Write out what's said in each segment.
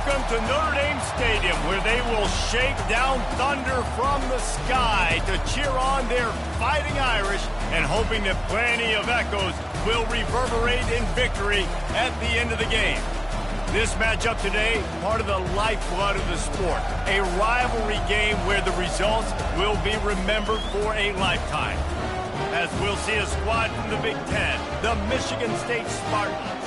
Welcome to Notre Dame Stadium, where they will shake down thunder from the sky to cheer on their Fighting Irish, and hoping that plenty of echoes will reverberate in victory at the end of the game. This matchup today, part of the lifeblood of the sport, a rivalry game where the results will be remembered for a lifetime. As we'll see a squad from the Big Ten, the Michigan State Spartans,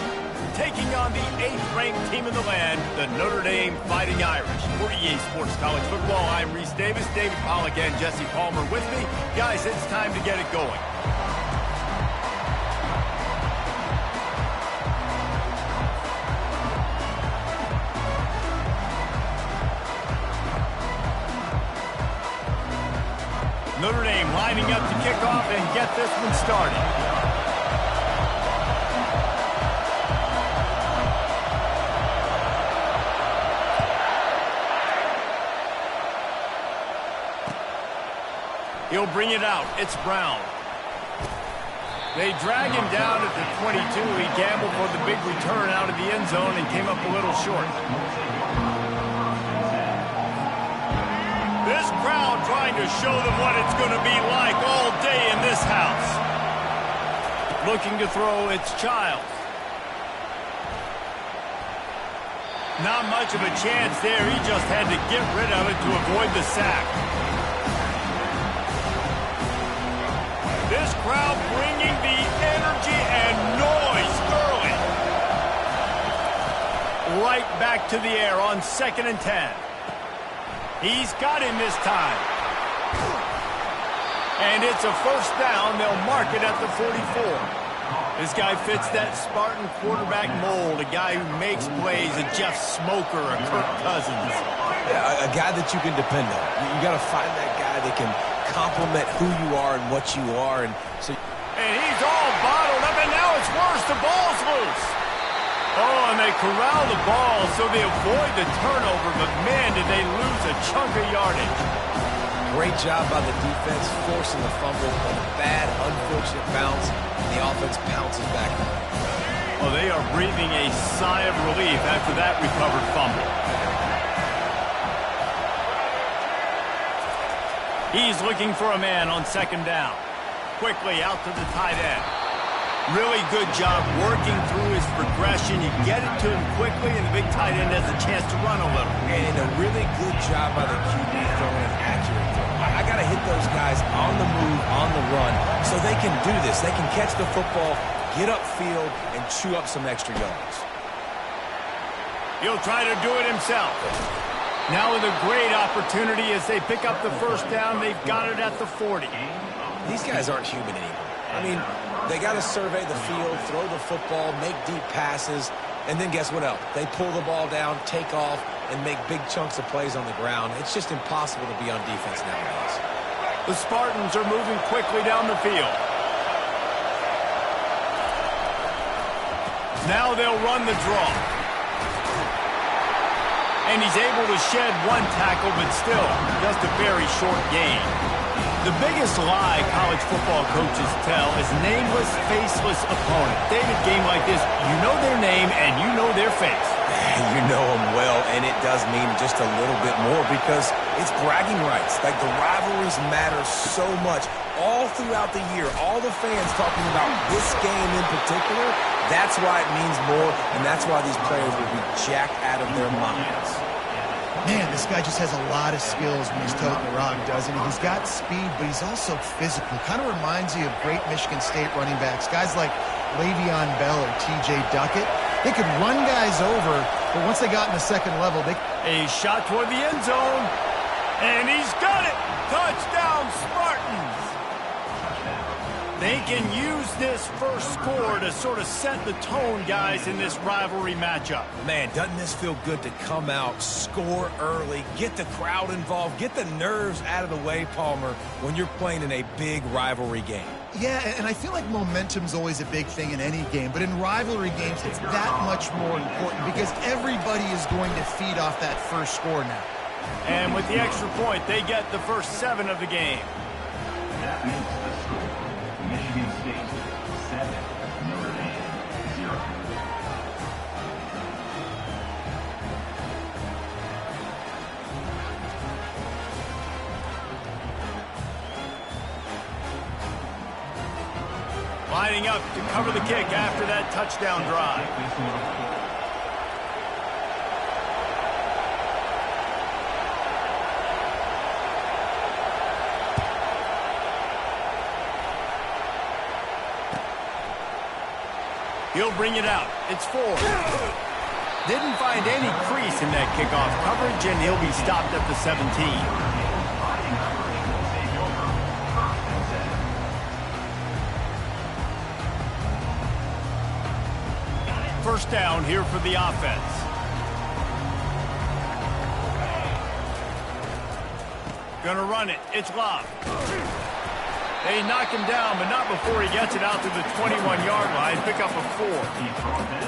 taking on the 8th-ranked team in the land, the Notre Dame Fighting Irish. For EA Sports College Football, I'm Reese Davis, David Pollack, and Jesse Palmer with me. Guys, it's time to get it going. Notre Dame lining up to kick off and get this one started. He'll bring it out. It's Brown. They drag him down at the 22. He gambled for the big return out of the end zone and came up a little short. This crowd trying to show them what it's going to be like all day in this house. Looking to throw, it's Childs. Not much of a chance there. He just had to get rid of it to avoid the sack. This crowd bringing the energy and noise early. Right back to the air on 2nd and 10. He's got him this time. And it's a first down. They'll mark it at the 44. This guy fits that Spartan quarterback mold, a guy who makes plays, a Jeff Smoker, a Kirk Cousins. Yeah, a guy that you can depend on. You got to find that guy that can complement who you are and what you are. And he's all bottled up, and now it's worse. The ball's loose. Oh, and they corral the ball so they avoid the turnover, but man, did they lose a chunk of yardage. Great job by the defense, forcing the fumble on a bad, unfortunate bounce, and the offense bounces back. Well, they are breathing a sigh of relief after that recovered fumble. He's looking for a man on 2nd down. Quickly out to the tight end. Really good job working through his progression. You get it to him quickly, and the big tight end has a chance to run a little. And a really good job by the QB throwing an accurate throw. I got to hit those guys on the move, on the run, so they can do this. They can catch the football, get upfield, and chew up some extra yards. He'll try to do it himself. Now with a great opportunity as they pick up the first down. They've got it at the 40. These guys aren't human anymore. I mean, they got to survey the field, throw the football, make deep passes, and then guess what else? They pull the ball down, take off, and make big chunks of plays on the ground. It's just impossible to be on defense nowadays. The Spartans are moving quickly down the field. Now they'll run the draw. And he's able to shed one tackle, but still just a very short gain. The biggest lie college football coaches tell is nameless, faceless opponent. David, game like this, you know their name and you know their face. You know them well, and it does mean just a little bit more because it's bragging rights. Like, the rivalries matter so much all throughout the year. All the fans talking about this game in particular, that's why it means more, and that's why these players will be jacked out of their minds. Man, this guy just has a lot of skills when he's toting the rock, doesn't he? He's got speed, but he's also physical. Kind of reminds you of great Michigan State running backs. Guys like Le'Veon Bell or T.J. Duckett. They could run guys over, but once they got in the second level, they... A shot toward the end zone, and he's got it! Touchdown, Spartans! They can use this first score to sort of set the tone, guys, in this rivalry matchup. Man, doesn't this feel good to come out, score early, get the crowd involved, get the nerves out of the way, Palmer, when you're playing in a big rivalry game? Yeah, and I feel like momentum's always a big thing in any game, but in rivalry games, it's that much more important because everybody is going to feed off that first score now. And with the extra point, they get the first 7 of the game. That makes the score Michigan State 7, Notre Dame 0. lining up to cover the kick after that touchdown drive. He'll bring it out. It's 4. Didn't find any crease in that kickoff coverage, and he'll be stopped at the 17. First down here for the offense. Gonna run it. It's Love. They knock him down, but not before he gets it out to the 21-yard line. Pick up a 4.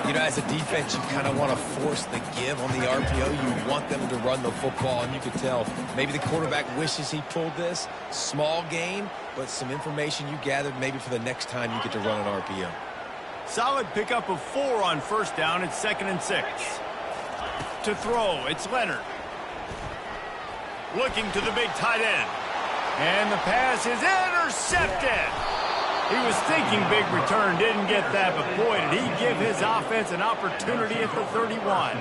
You know, as a defense, you kind of want to force the give on the RPO. You want them to run the football, and you can tell maybe the quarterback wishes he pulled this. Small gain, but some information you gathered maybe for the next time you get to run an RPO. Solid pickup of 4 on first down. It's 2nd and 6. To throw, it's Leonard. Looking to the big tight end. And the pass is intercepted. He was thinking big return, didn't get that, but boy, did he give his offense an opportunity at the 31.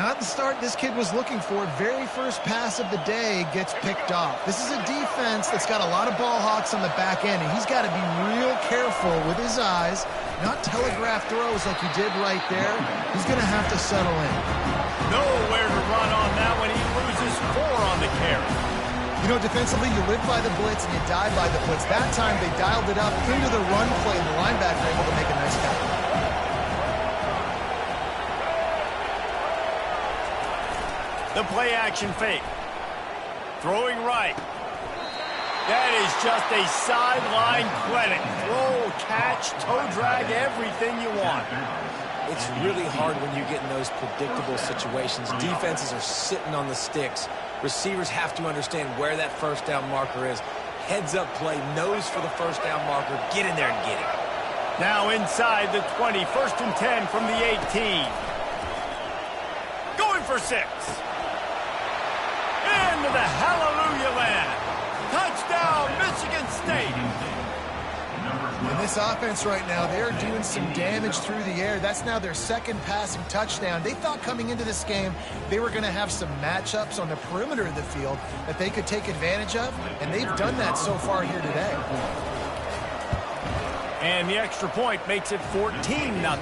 Not the start this kid was looking for. Very first pass of the day gets picked off. This is a defense that's got a lot of ball hawks on the back end, and he's got to be real careful with his eyes, not telegraph throws like he did right there. He's going to have to settle in. Nowhere to run on that one. He loses 4 on the carry. You know, defensively, you live by the blitz and you die by the blitz. That time, they dialed it up into the run play, and the linebacker able to make a nice tackle. The play action fake. Throwing right. That is just a sideline clinic. Throw, catch, toe drag, everything you want. It's really hard when you get in those predictable situations. Defenses are sitting on the sticks. Receivers have to understand where that first down marker is. Heads up play, nose for the first down marker. Get in there and get it. Now inside the 20, 1st and 10 from the 18. Going for 6. Into the hallelujah land. Touchdown, Michigan State. In this offense right now, they're doing some damage through the air. That's now their 2nd passing touchdown. They thought coming into this game they were going to have some matchups on the perimeter of the field that they could take advantage of, and they've done that so far here today. And the extra point makes it 14-0.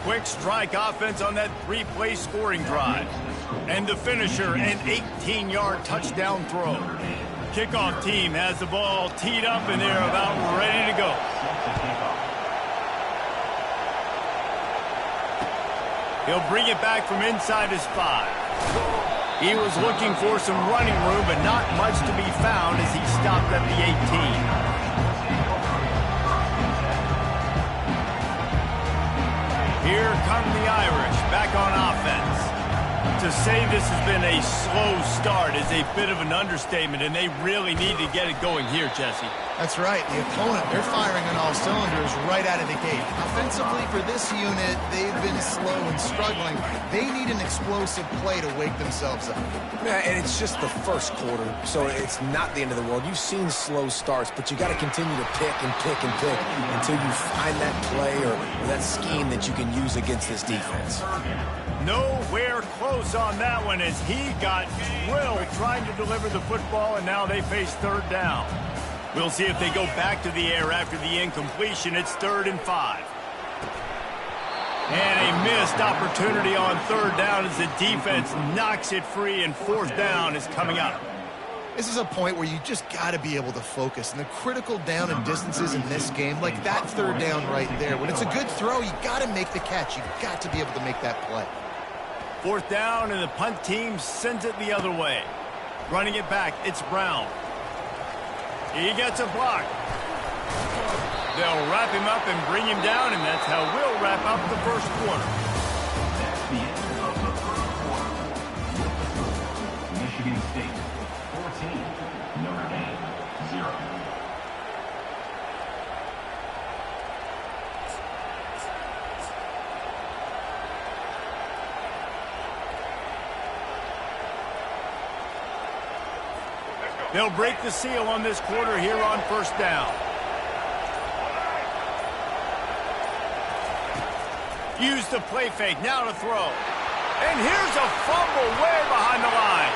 Quick strike offense on that 3-play scoring drive. And the finisher, an 18-yard touchdown throw. Kickoff team has the ball teed up, and they're about ready to go. He'll bring it back from inside his 5. He was looking for some running room, but not much to be found as he stopped at the 18. Here come the Irish back on offense. To say this has been a slow start is a bit of an understatement, and they really need to get it going here, Jesse. That's right. The opponent, they're firing on all cylinders right out of the gate. Offensively, for this unit, they've been slow and struggling. They need an explosive play to wake themselves up. Yeah, and it's just the first quarter, so it's not the end of the world. You've seen slow starts, but you got to continue to pick and pick and pick until you find that play or that scheme that you can use against this defense. Nowhere close on that one as he got drilled trying to deliver the football, and now they face 3rd down. We'll see if they go back to the air after the incompletion. It's 3rd and 5. And a missed opportunity on 3rd down as the defense knocks it free, and 4th down is coming up. This is a point where you just got to be able to focus. And the critical down and distances in this game, like that 3rd down right there, when it's a good throw, you got to make the catch. You got to be able to make that play. 4th down, and the punt team sends it the other way. Running it back, it's Brown. He gets a block. They'll wrap him up and bring him down, and that's how we'll wrap up the first quarter. That's the end of the first quarter. Michigan State 14, Notre Dame 0. They'll break the seal on this quarter here on 1st down. Use the play fake, now to throw. And here's a fumble way behind the line.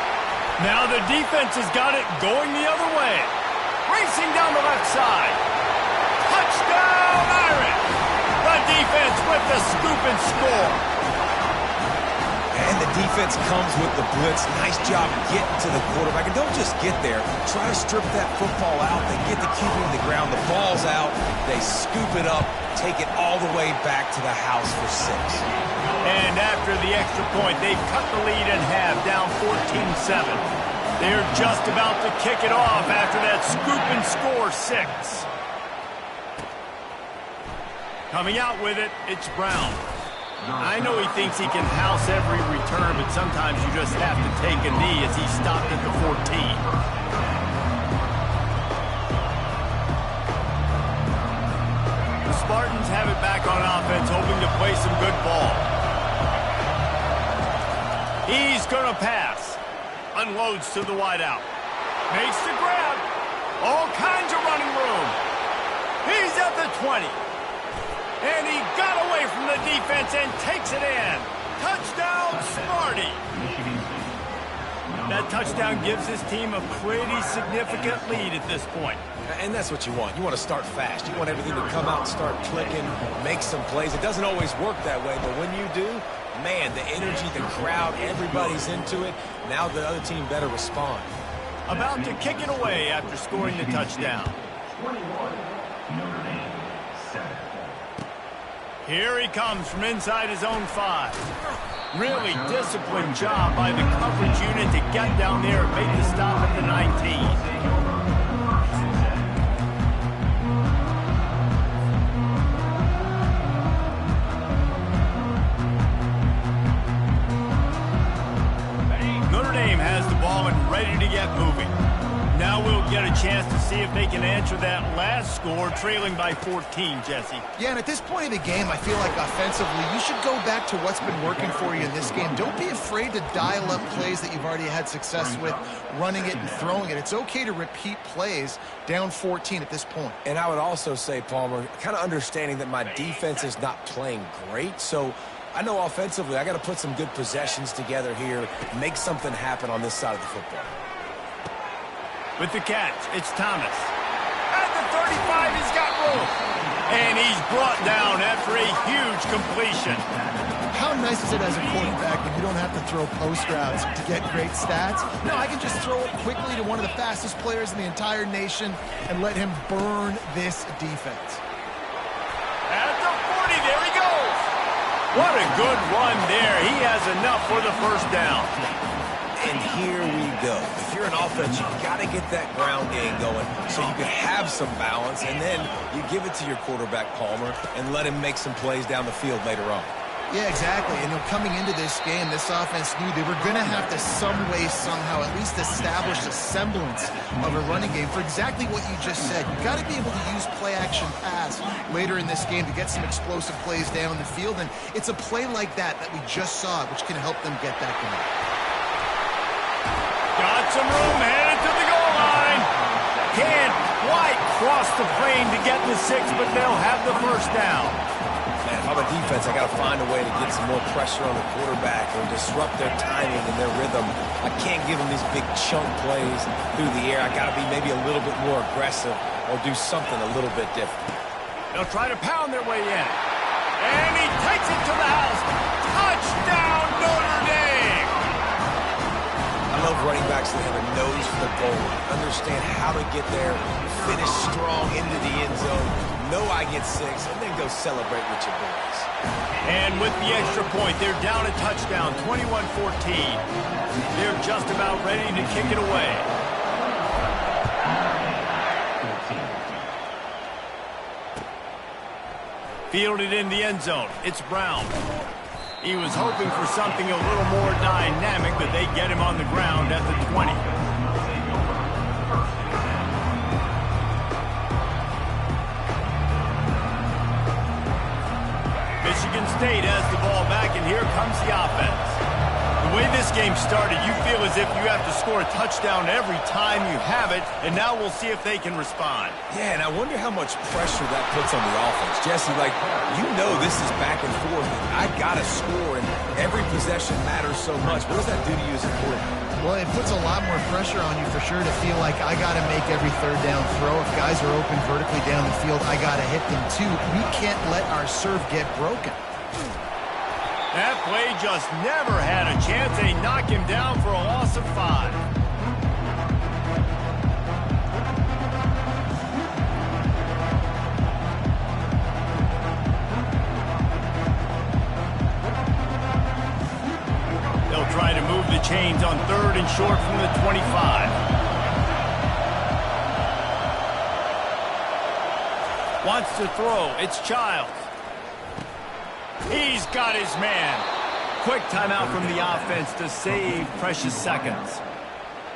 Now the defense has got it going the other way. Racing down the left side. Touchdown, Irish! The defense with the scoop and score. And the defense comes with the blitz. Nice job getting to the quarterback. And don't just get there. Try to strip that football out. They get the QB to the ground. The ball's out. They scoop it up, take it all the way back to the house for 6. And after the extra point, they've cut the lead in half, down 14-7. They're just about to kick it off after that scoop and score 6. Coming out with it, it's Brown. I know he thinks he can house every return, but sometimes you just have to take a knee as he stopped at the 14. The Spartans have it back on offense, hoping to play some good ball. He's going to pass. Unloads to the wideout. Makes the grab. All kinds of running room. He's at the 20. And he got away from the defense and takes it in. Touchdown, Smarty. That touchdown gives his team a pretty significant lead at this point. And that's what you want. You want to start fast. You want everything to come out and start clicking, make some plays. It doesn't always work that way, but when you do, man, the energy, the crowd, everybody's into it. Now the other team better respond. About to kick it away after scoring the touchdown. 21, Notre Dame, 7. Here he comes from inside his own 5. Really disciplined job by the coverage unit to get down there and make the stop at the 19. Notre Dame has the ball and ready to get moving. Now we'll get a chance to see if they can answer that last score, trailing by 14, Jesse. Yeah, and at this point of the game, I feel like offensively, you should go back to what's been working for you in this game. Don't be afraid to dial up plays that you've already had success with, running it and throwing it. It's okay to repeat plays down 14 at this point. And I would also say, Palmer, kind of understanding that my defense is not playing great, so I know offensively I got to put some good possessions together here, make something happen on this side of the football. With the catch, it's Thomas. At the 35, he's got room. And he's brought down after a huge completion. How nice is it as a quarterback when you don't have to throw post routes to get great stats? No, I can just throw it quickly to one of the fastest players in the entire nation and let him burn this defense. At the 40, there he goes. What a good run there. He has enough for the first down. And here we go. If you're an offense, you've got to get that ground game going so you can have some balance, and then you give it to your quarterback, Palmer, and let him make some plays down the field later on. Yeah, exactly. And coming into this game, this offense knew they were going to have to some way, somehow, at least establish a semblance of a running game for exactly what you just said. You've got to be able to use play-action pass later in this game to get some explosive plays down the field, and it's a play like that we just saw, which can help them get that going. Got some room, headed to the goal line. Can't quite cross the plane to get the 6, but they'll have the first down. Man, if I'm a defense, I got to find a way to get some more pressure on the quarterback or disrupt their timing and their rhythm. I can't give them these big chunk plays through the air. I got to be maybe a little bit more aggressive or do something a little bit different. They'll try to pound their way in. And he takes it to the house. Touchdown, Notre Dame! I love running backs that have a nose for the goal, understand how to get there, finish strong into the end zone, know I get 6, and then go celebrate with your boys. And with the extra point, they're down a touchdown, 21-14. They're just about ready to kick it away. Fielded in the end zone. It's Brown. He was hoping for something a little more dynamic, but they get him on the ground at the 20. Michigan State has the ball back, and here comes the offense. The way this this game started, you feel as if you have to score a touchdown every time you have it, and now we'll see if they can respond. Yeah, and I wonder how much pressure that puts on the offense. Jesse, like, you know this is back and forth. I got to score, and every possession matters so much. What does that do to you as a quarterback? Well, it puts a lot more pressure on you for sure to feel like I got to make every third down throw. If guys are open vertically down the field, I got to hit them too. We can't let our serve get broken. That play just never had a chance. They knock him down for a loss of 5. They'll try to move the chains on 3rd and short from the 25. Wants to throw. It's Childs. He's got his man. Quick timeout from the offense to save precious seconds.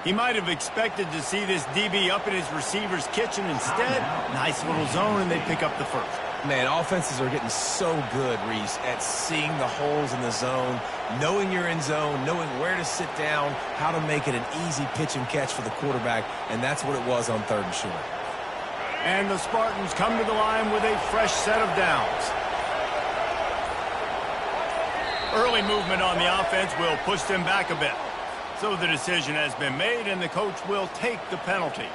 He might have expected to see this DB up in his receiver's kitchen. Instead, nice little zone, and they pick up the first. Man, offenses are getting so good, Reese, at seeing the holes in the zone, knowing you're in zone, knowing where to sit down, how to make it an easy pitch and catch for the quarterback, and that's what it was on 3rd and short. And the Spartans come to the line with a fresh set of downs. Early movement on the offense will push them back a bit. So the decision has been made, and the coach will take the penalty.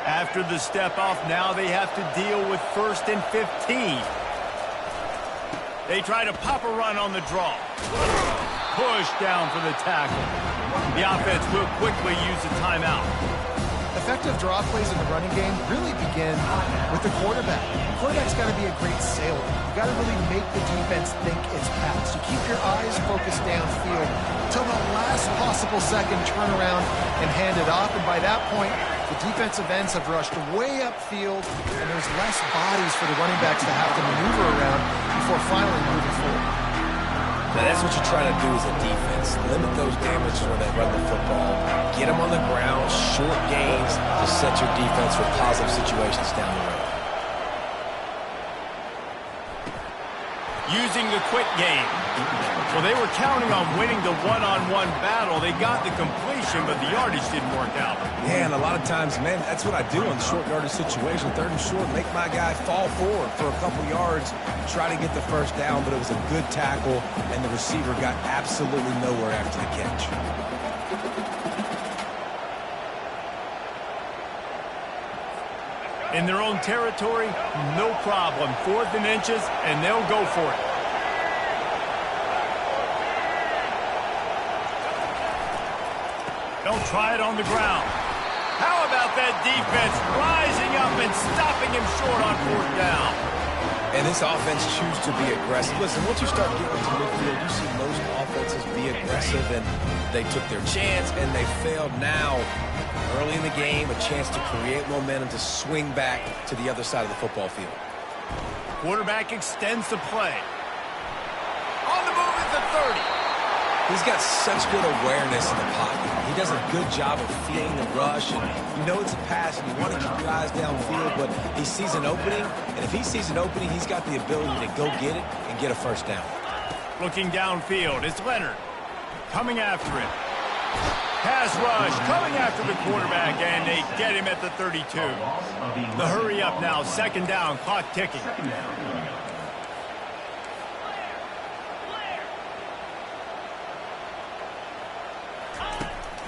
After the step off, now they have to deal with 1st and 15. They try to pop a run on the draw. Push down for the tackle. The offense will quickly use a timeout. Effective draw plays in the running game really begin with the quarterback. The quarterback's got to be a great sailor. You got to really make the defense think it's pass. You keep your eyes focused downfield until the last possible second, turn around and hand it off. And by that point, the defensive ends have rushed way upfield, and there's less bodies for the running backs to have to maneuver around before finally moving forward. Now, that's what you're trying to do as a defense. Limit those damages when they run the football. Get them on the ground, short gains to set your defense for positive situations down the road. Using the quick game. Well, they were counting on winning the one-on-one battle. They got the completion, but the yardage didn't work out. Yeah, and a lot of times, man, that's what I do on short yardage situation. 3rd and short, make my guy fall forward for a couple yards, try to get the first down, but it was a good tackle, and the receiver got absolutely nowhere after the catch. In their own territory, no problem. 4th and inches, and they'll go for it. They'll try it on the ground. How about that defense rising up and stopping him short on 4th down? And this offense chooses to be aggressive. Listen, once you start getting to midfield, you see most offenses be aggressive, and they took their chance, and they failed. Now, early in the game, a chance to create momentum to swing back to the other side of the football field. Quarterback extends the play. On the move at the 30. He's got such good awareness in the pocket. He does a good job of feeling the rush, and you know it's a pass, and you want to keep your eyes downfield, but he sees an opening, and if he sees an opening, he's got the ability to go get it and get a first down. Looking downfield, it's Leonard coming after it. Pass rush coming after the quarterback, and they get him at the 32. The hurry up now, 2nd down, clock ticking.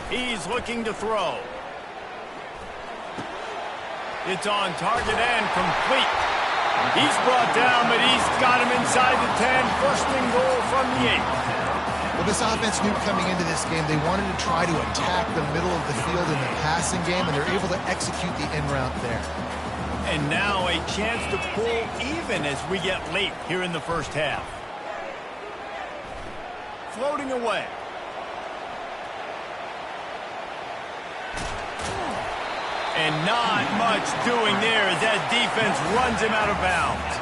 He's looking to throw. It's on target and complete. He's brought down, but he's got him inside the 10. 1st and goal from the 8. Well, this offense knew coming into this game they wanted to try to attack the middle of the field in the passing game, and they're able to execute the in route there. And now a chance to pull even as we get late here in the 1st half. Floating away. And not much doing there as that defense runs him out of bounds.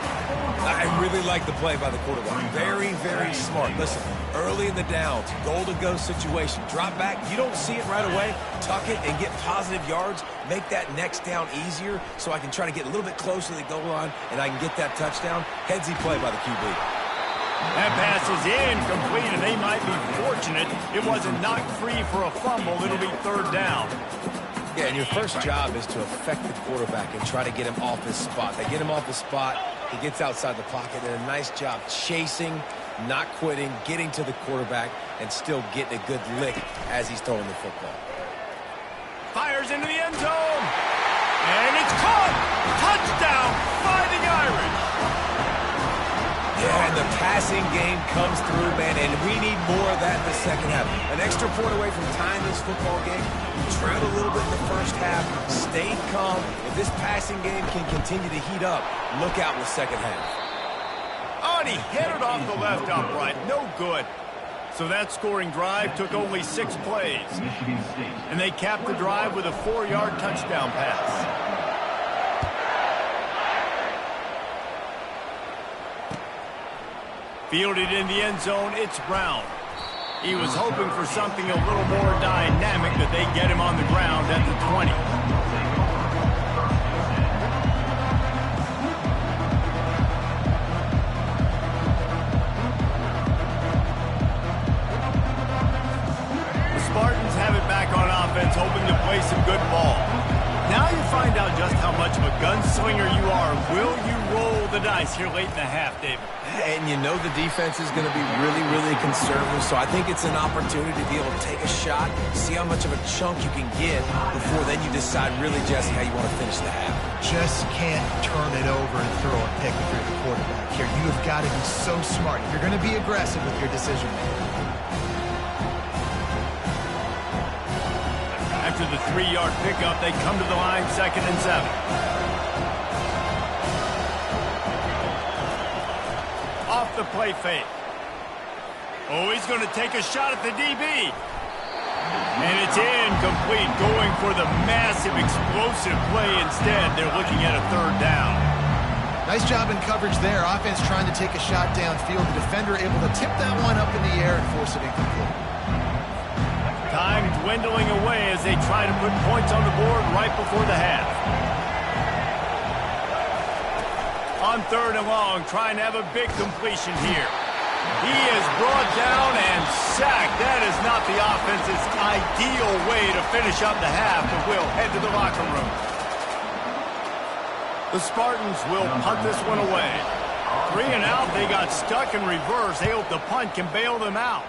I really like the play by the quarterback. Very, very smart. Listen, early in the downs, goal-to-go situation. Drop back. You don't see it right away. Tuck it and get positive yards. Make that next down easier so I can try to get a little bit closer to the goal line and I can get that touchdown. Headsy play by the QB. That pass is incomplete, and they might be fortunate it wasn't knocked free for a fumble. It'll be third down. Yeah, and your first job is to affect the quarterback and try to get him off his spot. They get him off his spot. He gets outside the pocket. Did a nice job chasing, not quitting, getting to the quarterback, and still getting a good lick as he's throwing the football. Fires into the end zone. And it's caught. Touchdown, Fighting Irish. Yeah, and the passing game comes through, man, and we need more of that in the second half. An extra point away from tying this football game. We trailed a little bit in the first half, stayed calm. If this passing game can continue to heat up, look out in the second half. Oh, and he hit it off the left upright. No good. So that scoring drive took only 6 plays. And they capped the drive with a 4-yard touchdown pass. Fielded in the end zone, it's Brown. He was hoping for something a little more dynamic, that they get him on the ground at the 20. The Spartans have it back on offense, hoping to play some good ball. Now you find out just how much of a gunslinger you are. Will you roll the dice here late in the half, David? And you know the defense is going to be really, really conservative, so I think it's an opportunity to be able to take a shot, see how much of a chunk you can get before then you decide really, Jesse, how you want to finish the half. Just can't turn it over and throw a pick if you're the quarterback here. You have got to be so smart. You're going to be aggressive with your decision making. After the 3-yard pickup, they come to the line, 2nd and 7. Off the play fake. Oh, he's going to take a shot at the DB. And it's incomplete, going for the massive, explosive play instead. They're looking at a 3rd down. Nice job in coverage there. Offense trying to take a shot downfield. The defender able to tip that one up in the air and force it incomplete. Time dwindling away as they try to put points on the board right before the half. On 3rd and long, trying to have a big completion here. He is brought down and sacked. That is not the offense's ideal way to finish up the half, but we'll head to the locker room. The Spartans will punt this one away. 3 and out, they got stuck in reverse. They hope the punt can bail them out.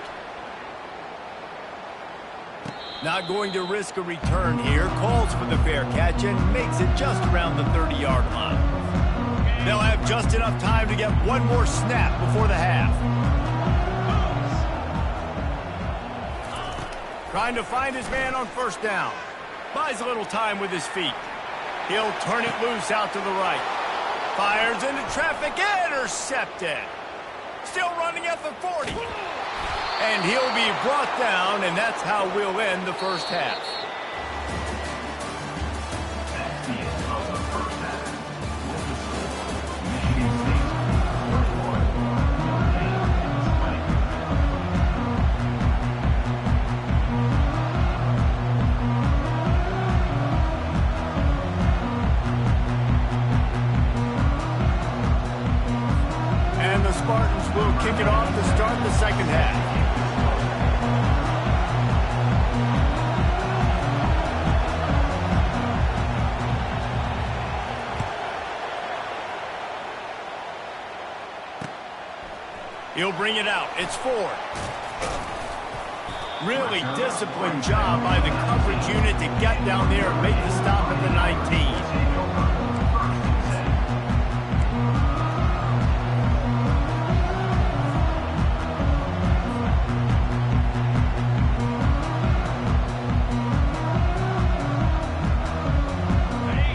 Not going to risk a return here. Calls for the fair catch and makes it just around the 30-yard line. They'll have just enough time to get one more snap before the half. Trying to find his man on 1st down. Buys a little time with his feet. He'll turn it loose out to the right. Fires into traffic. Intercepted. Still running at the 40. And he'll be brought down, and that's how we'll end the first half. And the Spartans will kick it off to start the second half. He'll bring it out. It's 4. Really disciplined job by the coverage unit to get down there and make the stop at the 19.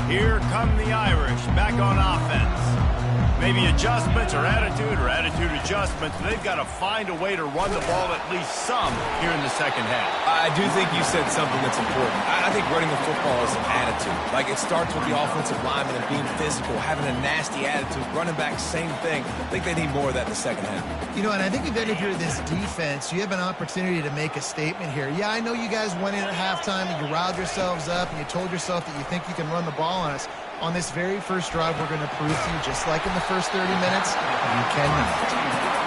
Here come the Irish back on offense. Maybe adjustments or attitude adjustments. They've got to find a way to run the ball at least some here in the second half. I do think you said something that's important. I think running the football is an attitude. Like, it starts with the offensive lineman and being physical, having a nasty attitude. Running back, same thing. I think they need more of that in the second half. You know, and I think if you're this defense, you have an opportunity to make a statement here. Yeah, I know you guys went in at halftime and you riled yourselves up and you told yourself that you think you can run the ball on us. On this very first drive, we're going to prove to you, just like in the first 30 minutes, you cannot.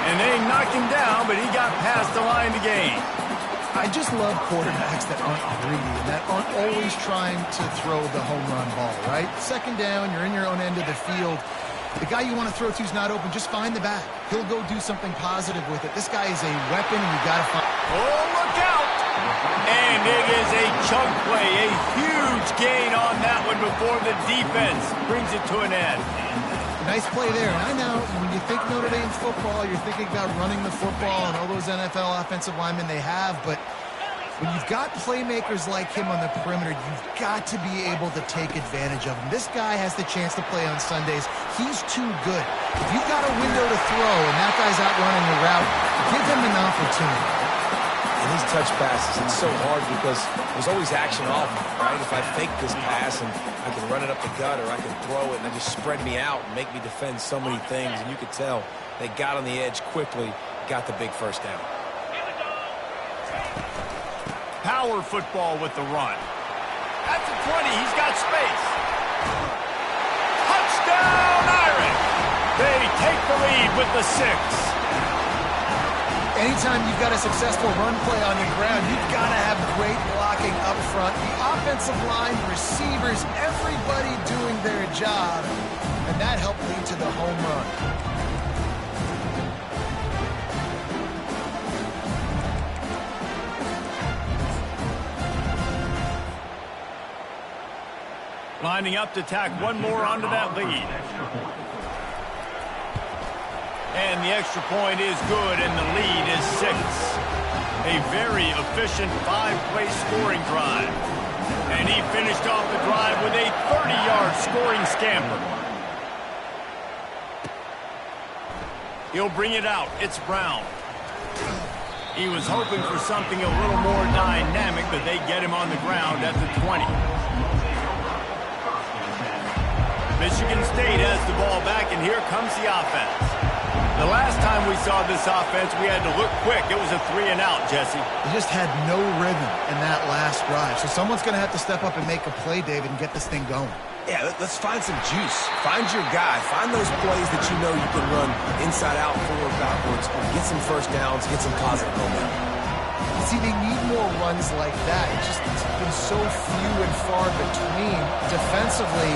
And they knocked him down, but he got past the line to gain. I just love quarterbacks that aren't greedy and that aren't always trying to throw the home run ball, right? Second down, you're in your own end of the field. The guy you want to throw to is not open. Just find the back. He'll go do something positive with it. This guy is a weapon, and you got to find. Oh, look out! And it is a chunk play, a huge gain on that one before the defense brings it to an end. Nice play there. And I know when you think Notre Dame football, you're thinking about running the football and all those NFL offensive linemen they have, but when you've got playmakers like him on the perimeter, you've got to be able to take advantage of him. This guy has the chance to play on Sundays. He's too good. If you've got a window to throw and that guy's out running the route, give him an opportunity. And these touch passes, it's so hard because there's always action off, right? If I fake this pass and I can run it up the gut or I can throw it and they just spread me out and make me defend so many things. And you could tell they got on the edge quickly, got the big first down. Power football with the run. At the 20, he's got space. Touchdown, Irish! They take the lead with the 6. Anytime you've got a successful run play on the ground, you've got to have great blocking up front. The offensive line, receivers, everybody doing their job. And that helped lead to the home run. Lining up to tack one more onto that lead. And the extra point is good, and the lead is 6. A very efficient 5-play scoring drive. And he finished off the drive with a 30-yard scoring scamper. He'll bring it out. It's Brown. He was hoping for something a little more dynamic, but they get him on the ground at the 20. Michigan State has the ball back, and here comes the offense. The last time we saw this offense, we had to look quick. It was a 3-and-out, Jesse. They just had no rhythm in that last drive. So someone's going to have to step up and make a play, David, and get this thing going. Yeah, let's find some juice. Find your guy. Find those plays that you know you can run inside out, forward, backwards. Get some first downs. Get some positive momentum. See, they need more runs like that. It's been so few and far between. Defensively,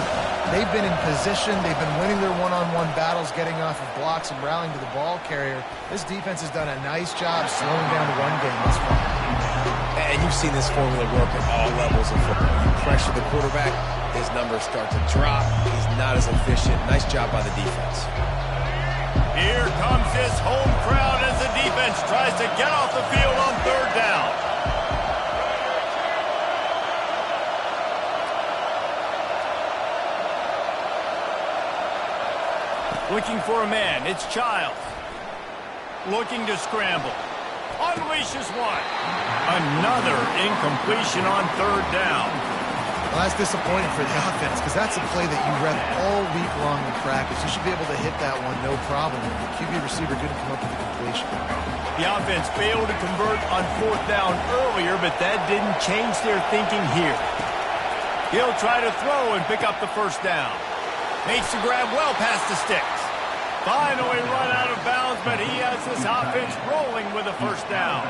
they've been in position. They've been winning their one-on-one battles, getting off of blocks and rallying to the ball carrier. This defense has done a nice job slowing down the run game this far. And you've seen this formula work at all levels of football. You pressure the quarterback, his numbers start to drop. He's not as efficient. Nice job by the defense. Here comes this home crowd as the defense tries to get off the field on 3rd down. Looking for a man. It's Childs. Looking to scramble. Unleashes one. Another incompletion on 3rd down. Well, that's disappointing for the offense because that's a play that you read all week long in practice. You should be able to hit that one no problem. The QB receiver didn't come up with the completion. The offense failed to convert on 4th down earlier, but that didn't change their thinking here. He'll try to throw and pick up the 1st down. Makes the grab well past the sticks. Finally run out of bounds, but he has this offense rolling with a 1st down.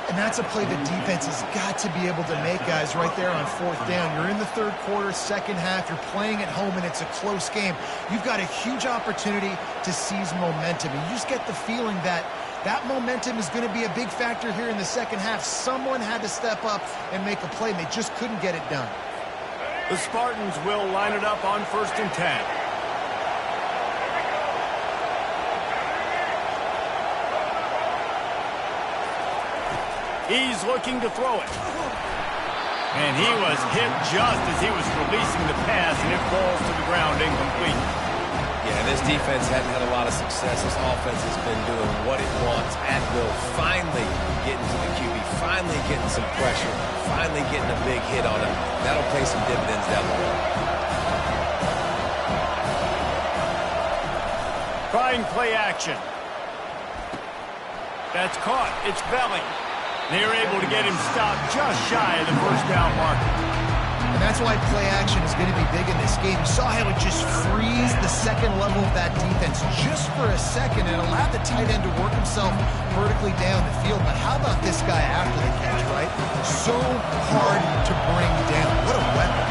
And that's a play the defense has got to be able to make, guys, right there on 4th down. You're in the 3rd quarter, 2nd half. You're playing at home, and it's a close game. You've got a huge opportunity to seize momentum. And you just get the feeling that that momentum is going to be a big factor here in the 2nd half. Someone had to step up and make a play, and they just couldn't get it done. The Spartans will line it up on 1st and 10. He's looking to throw it. And he was hit just as he was releasing the pass, and it falls to the ground incomplete. Yeah, this defense hadn't had a lot of success. This offense has been doing what it wants at will. Finally getting to the QB, finally getting some pressure, finally getting a big hit on him. That'll pay some dividends down the road. Trying play action. That's caught. It's Belling. They're able to get him stopped just shy of the first down marker. And that's why play action is going to be big in this game. You saw how it just frees the second level of that defense just for a second and allowed the tight end to work himself vertically down the field. But how about this guy after the catch, right? So hard to bring down. What a weapon.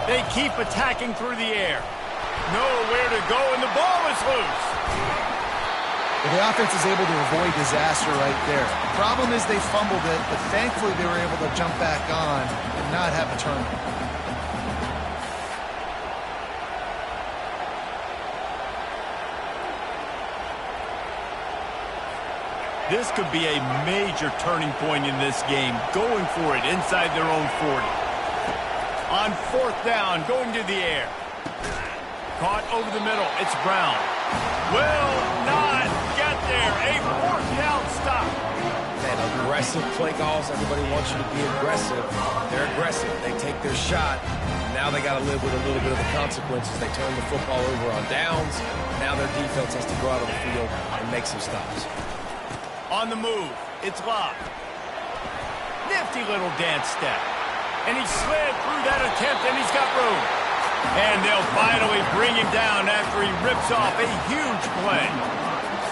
They keep attacking through the air. Nowhere to go, and the ball is loose. Well, the offense is able to avoid disaster right there. The problem is they fumbled it, but thankfully they were able to jump back on and not have a turnover. This could be a major turning point in this game, going for it inside their own 40. On fourth down, going to the air. Caught over the middle. It's Brown. Will not get there. A fourth down stop. Man, aggressive play calls. Everybody wants you to be aggressive. They're aggressive. They take their shot. Now they got to live with a little bit of the consequences. They turn the football over on downs. Now their defense has to go out on the field and make some stops. On the move. It's Locke. Nifty little dance step. And he slid through that attempt, and he's got room. And they'll finally bring him down after he rips off a huge play.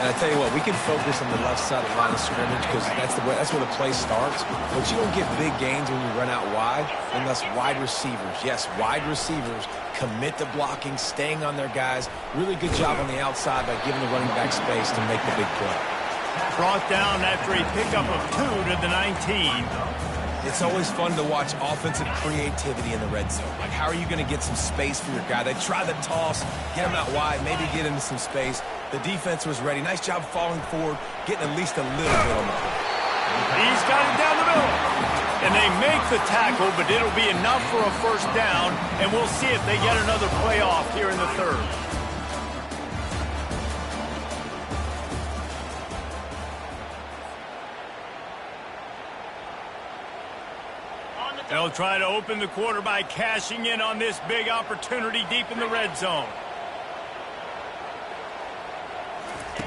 And I tell you what, we can focus on the left side of the line of scrimmage because that's where the play starts. But you don't get big gains when you run out wide unless wide receivers, yes, wide receivers, commit to blocking, staying on their guys. Really good job on the outside by giving the running back space to make the big play. Brought down after a pickup of 2 to the 19. It's always fun to watch offensive creativity in the red zone. Like, how are you going to get some space for your guy? They try the toss, get him out wide, maybe get into some space. The defense was ready. Nice job falling forward, getting at least a little bit on the play. He's got it down the middle. And they make the tackle, but it'll be enough for a first down, and we'll see if they get another play off here in the third. They'll try to open the quarter by cashing in on this big opportunity deep in the red zone.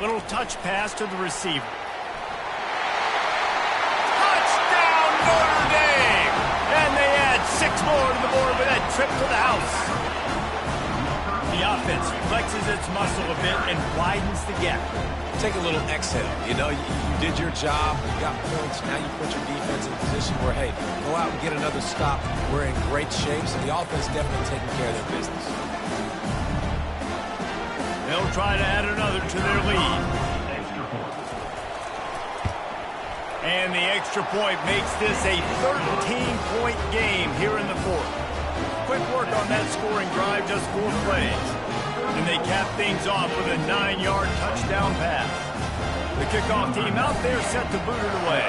Little touch pass to the receiver. Touchdown, Notre Dame! And they add 6 more to the board with that trip to the house. The offense flexes its muscle a bit and widens the gap. Take a little exhale. You know, you did your job. You got points. Now you put your defense in a position where, hey, go out and get another stop. We're in great shape, so the offense definitely taking care of their business. They'll try to add another to their lead. And the extra point makes this a 13-point game here in the fourth. Quick work on that scoring drive, just 4 plays. And they cap things off with a 9-yard touchdown pass. The kickoff team out there set to boot it away.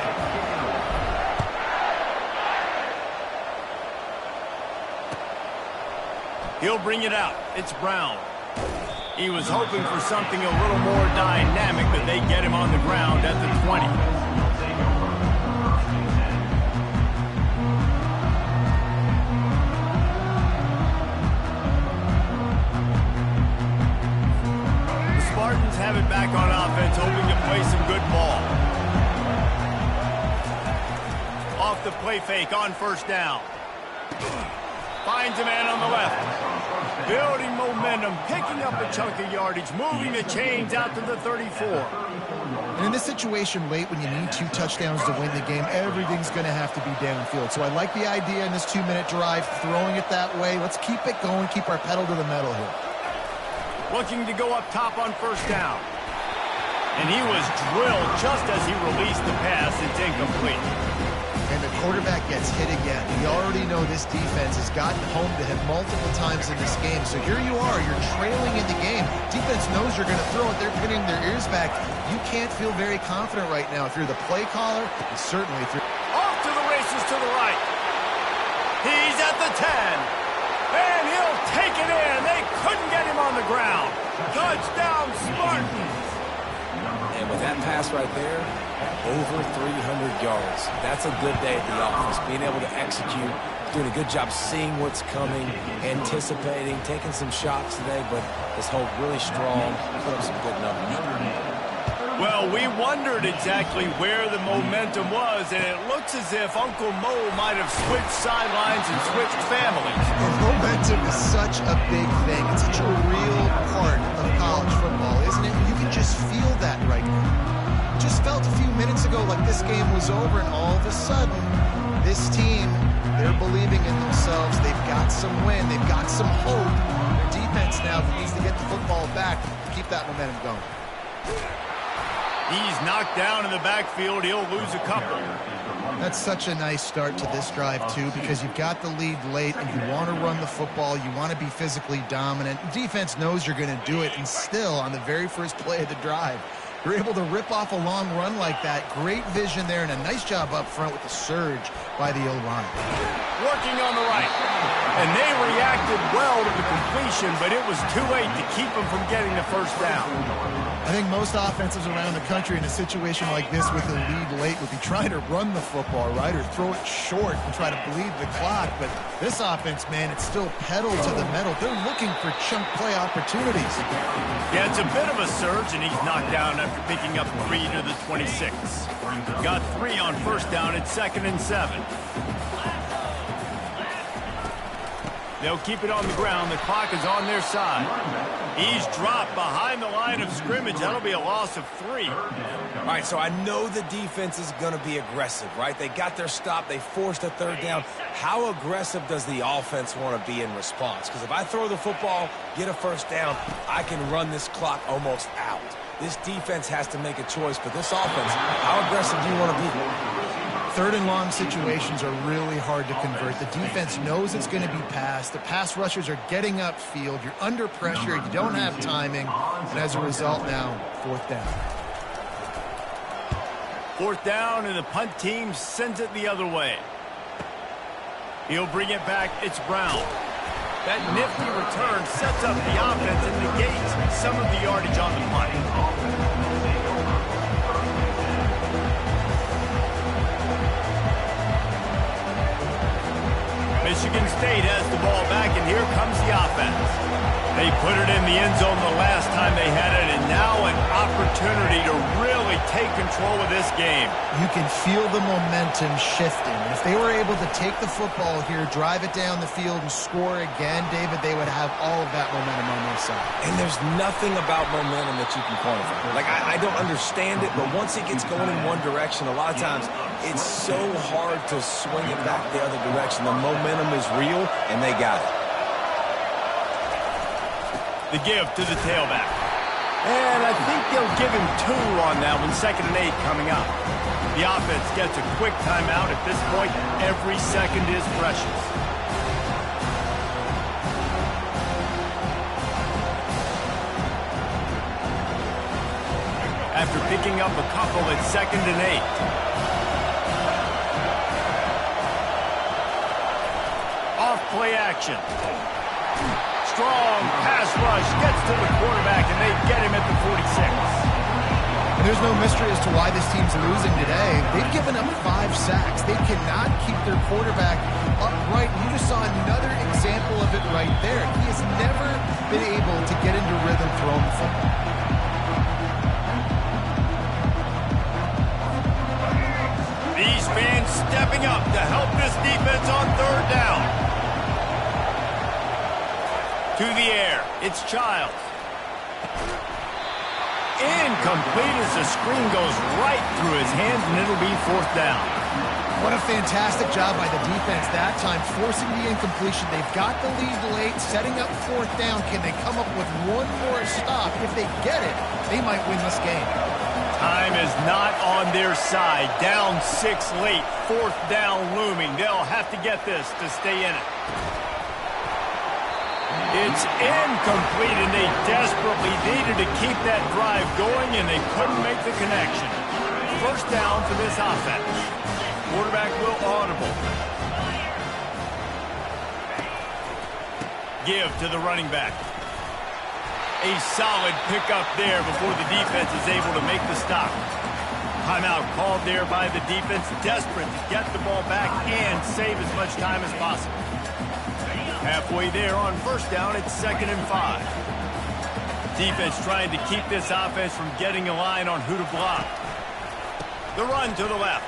He'll bring it out. It's Brown. He was hoping for something a little more dynamic, but they get him on the ground at the 20. Have it back on offense, hoping to play some good ball. Off the play fake on first down. Finds a man on the left. Building momentum, picking up a chunk of yardage, moving the chains out to the 34. And in this situation late when you need 2 touchdowns to win the game, everything's going to have to be downfield. So I like the idea in this 2-minute drive, throwing it that way. Let's keep it going, keep our pedal to the metal here. Looking to go up top on first down. And he was drilled just as he released the pass. It's incomplete. And the quarterback gets hit again. We already know this defense has gotten home to him multiple times in this game. So here you are, you're trailing in the game. Defense knows you're going to throw it. They're pinning their ears back. You can't feel very confident right now. If you're the play caller, and certainly if you're... Off to the races to the right. He's at the 10. And he'll take it in. They couldn't get him on the ground. Touchdown, Spartans. And with that pass right there, over 300 yards. That's a good day at the office. Being able to execute, doing a good job seeing what's coming, anticipating, taking some shots today, but this hold really strong, put up some good numbers. Well, we wondered exactly where the momentum was, and it looks as if Uncle Mo might have switched sidelines and switched families. Momentum is such a big thing. It's such a real part of college football, isn't it? You can just feel that right now. Just felt a few minutes ago like this game was over, and all of a sudden, this team, they're believing in themselves. They've got some wind. They've got some hope. Their defense now needs to get the football back to keep that momentum going. He's knocked down in the backfield. He'll lose a couple. That's such a nice start to this drive, too, because you've got the lead late and you want to run the football. You want to be physically dominant. Defense knows you're going to do it, and still, on the very first play of the drive, you're able to rip off a long run like that. Great vision there, and a nice job up front with the surge by the O-line. Working on the right. And they reacted well to the completion, but it was too late to keep them from getting the first down. I think most offenses around the country in a situation like this with the lead late would be trying to run the football, right, or throw it short and try to bleed the clock. But this offense, man, it's still pedal to the metal. They're looking for chunk play opportunities. Yeah, it's a bit of a surge, and he's knocked down after picking up 3 to the 26. Got 3 on first down at 2nd and 7. They'll keep it on the ground. The clock is on their side. He's dropped behind the line of scrimmage. That'll be a loss of 3. All right, so I know the defense is going to be aggressive, right? They got their stop. They forced a third down. How aggressive does the offense want to be in response? Because if I throw the football, get a first down, I can run this clock almost out. This defense has to make a choice, but this offense, how aggressive do you want to be? Third and long situations are really hard to convert. The defense knows it's going to be passed. The pass rushers are getting upfield. You're under pressure. You don't have timing. And as a result now, 4th down. 4th down, and the punt team sends it the other way. He'll bring it back. It's Brown. That nifty return sets up the offense and negates some of the yardage on the punt. Michigan State has the ball back, and here comes the offense. They put it in the end zone the last time they had it, and now an opportunity to really take control of this game. You can feel the momentum shifting. If they were able to take the football here, drive it down the field, and score again, David, they would have all of that momentum on their side. And there's nothing about momentum that you can quantify. Like, I don't understand it, but once it gets going in one direction, a lot of times it's so hard to swing it back the other direction. The momentum is real, and they got it. The give to the tailback. And I think they'll give him 2 on that one. 2nd and 8 coming up. The offense gets a quick timeout. At this point, every second is precious. After picking up a couple at 2nd and 8. Off play action. Strong pass rush, gets to the quarterback, and they get him at the 46. And there's no mystery as to why this team's losing today. They've given up 5 sacks. They cannot keep their quarterback upright. You just saw another example of it right there. He has never been able to get into rhythm throwing the football. These fans stepping up to help this defense on 3rd down. To the air, it's Childs. Incomplete as the screen goes right through his hands, and it'll be 4th down. What a fantastic job by the defense that time, forcing the incompletion. They've got the lead late, setting up 4th down. Can they come up with one more stop? If they get it, they might win this game. Time is not on their side. Down 6 late, 4th down looming. They'll have to get this to stay in it. It's incomplete, and they desperately needed to keep that drive going, and they couldn't make the connection. 1st down for this offense. Quarterback will audible. give to the running back. A solid pickup there before the defense is able to make the stop. Timeout called there by the defense, desperate to get the ball back and save as much time as possible. Halfway there on first down, it's 2nd and 5. Defense trying to keep this offense from getting a line on who to block. The run to the left.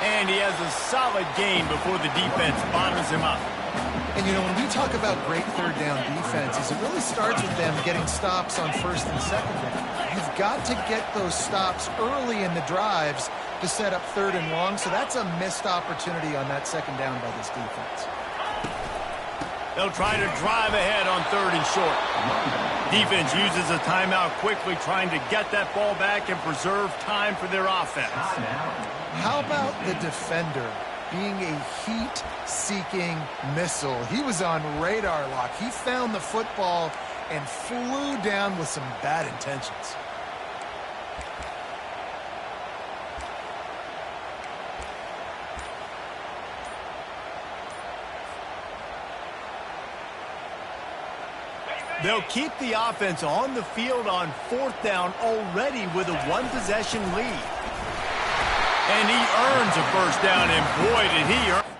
And he has a solid gain before the defense bottoms him up. And, you know, when we talk about great third down defenses, it really starts with them getting stops on first and second down. You've got to get those stops early in the drives to set up 3rd and long, so that's a missed opportunity on that 2nd down by this defense. They'll try to drive ahead on 3rd and short. Defense uses a timeout quickly, trying to get that ball back and preserve time for their offense. How about the defender being a heat-seeking missile? He was on radar lock. He found the football and flew down with some bad intentions. They'll keep the offense on the field on 4th down already with a 1-possession lead. And he earns a first down, and boy, did he earn.